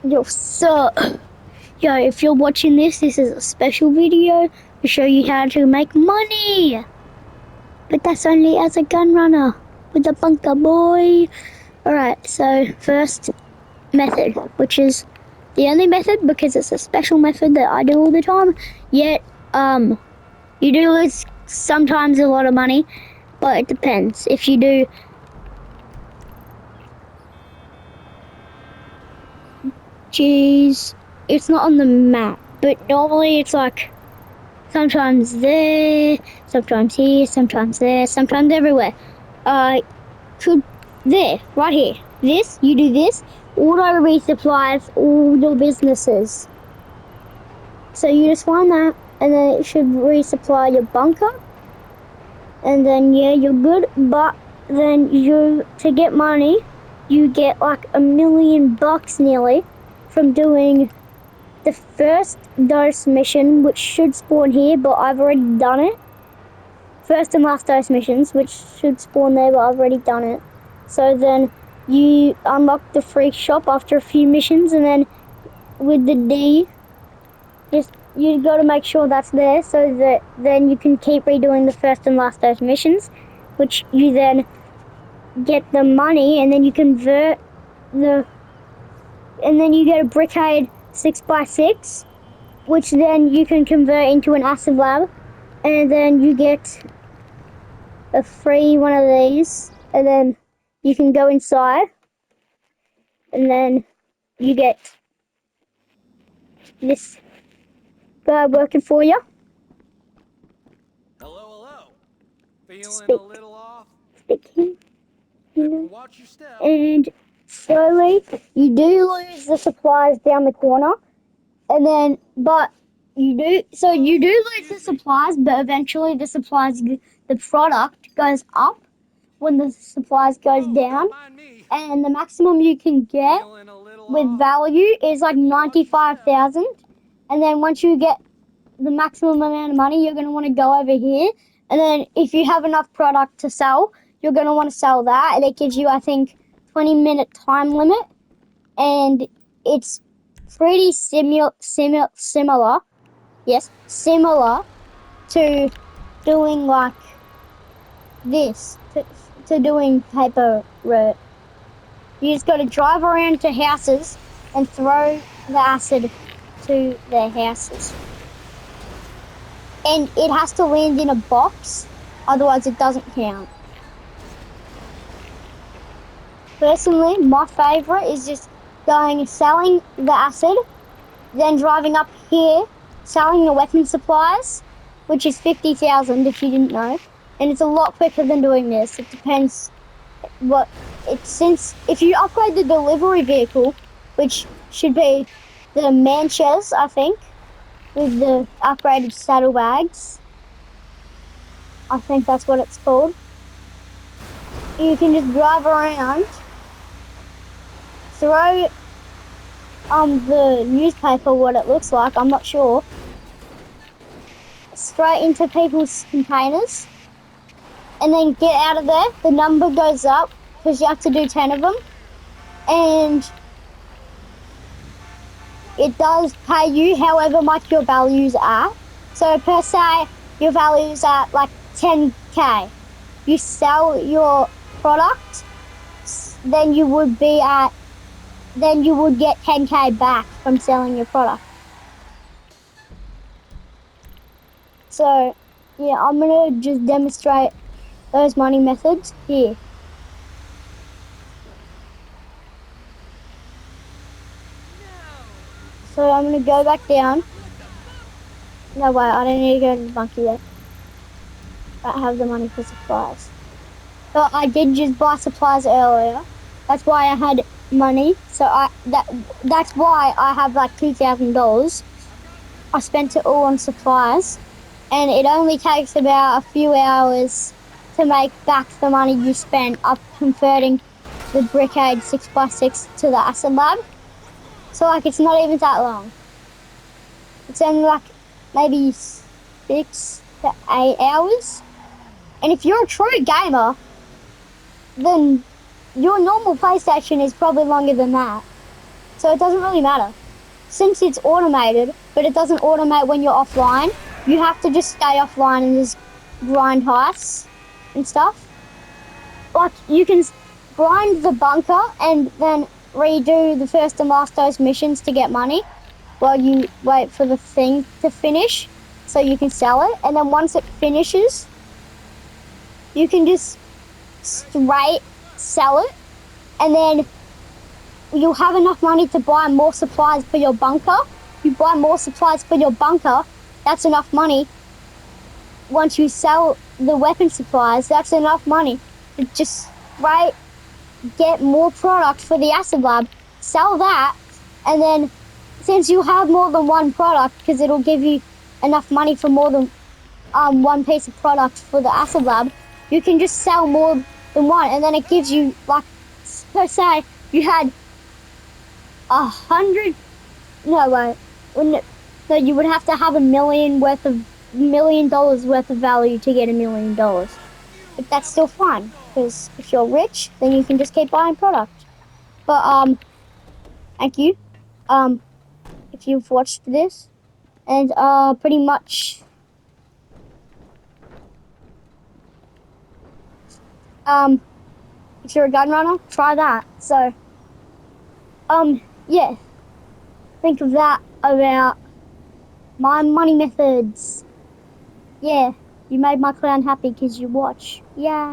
Yo, so, yo, if you're watching this is a special video to show you how to make money. But that's only as a gun runner with a bunker boy. Alright, so first method, which is the only method because it's a special method that I do all the time. Yet, you do lose sometimes a lot of money, but it depends. If you do, geez, it's not on the map, but normally it's like sometimes there, sometimes here, sometimes there, sometimes everywhere. Could there, right here. This, you do this, auto resupplies all your businesses. So you just find that, and then it should resupply your bunker, and then yeah, you're good. But then to get money, you get like $1 million nearly from doing the first dose mission, which should spawn here, but I've already done it. First and last dose missions, which should spawn there, but I've already done it. So then you unlock the free shop after a few missions, and then with the D, just you got to make sure that's there, so that then you can keep redoing the first and last dose missions, which you then get the money, and then you convert and then you get a brickade 6x6, which then you can convert into an acid lab, and then you get a free one of these, and then you can go inside, and then you get this guy working for you. Hello. Feeling Speak. a little off? Speaking, you know. Watch your step. And slowly, you do lose the supplies down the corner, and then, but you do lose the supplies, but eventually the product goes up when the supplies goes down, and the maximum you can get with value is like 95,000. And then once you get the maximum amount of money, you're going to want to go over here. And then if you have enough product to sell, you're going to want to sell that. And it gives you, I think, 20-minute time limit. And it's pretty similar to doing like this, to doing paper route. You just got to drive around to houses and throw the acid to their houses. And it has to land in a box, otherwise it doesn't count. Personally, my favourite is just selling the acid, then driving up here, selling the weapon supplies, which is 50,000 if you didn't know. And it's a lot quicker than doing this. It depends if you upgrade the delivery vehicle, which should be the Manches, I think, with the upgraded saddlebags. I think that's what it's called. You can just drive around, throw the newspaper, what it looks like, I'm not sure, straight into people's containers, and then get out of there. The number goes up because you have to do 10 of them, and it does pay you however much your value's at. So per se, your value's at like 10k. You sell your product, then you would get 10k back from selling your product. So yeah, I'm gonna just demonstrate those money methods here. So I'm gonna go back down. No way, I don't need to go to the bunker yet. I don't have the money for supplies. So I did just buy supplies earlier. That's why I had money. So that's why I have like $2,000. I spent it all on supplies, and it only takes about a few hours to make back the money you spent up converting the brickade 6x6 to the acid lab. So like it's not even that long. It's only like maybe 6 to 8 hours. And if you're a true gamer, then your normal PlayStation is probably longer than that. So it doesn't really matter. Since it's automated, but it doesn't automate when you're offline, you have to just stay offline and just grind heists and stuff. Like, you can grind the bunker and then redo the first and last dose missions to get money while you wait for the thing to finish so you can sell it. And then once it finishes, you can just straight sell it, and then you'll have enough money to buy more supplies for your bunker. You buy more supplies for your bunker, that's enough money. Once you sell the weapon supplies, that's enough money to just get more product for the acid lab, sell that, and then since you have more than one product, because it'll give you enough money for more than one piece of product for the acid lab, you can just sell more than one, and then it gives you, like, per se, you had 100. No, wait. No, you would have to have $1 million worth of value to get $1 million. But that's still fine, because if you're rich, then you can just keep buying product. But thank you, if you've watched this, and pretty much, if you're a gun runner, try that. So, yeah, think of that about my money methods. Yeah, you made my clown happy because you watch. Yeah.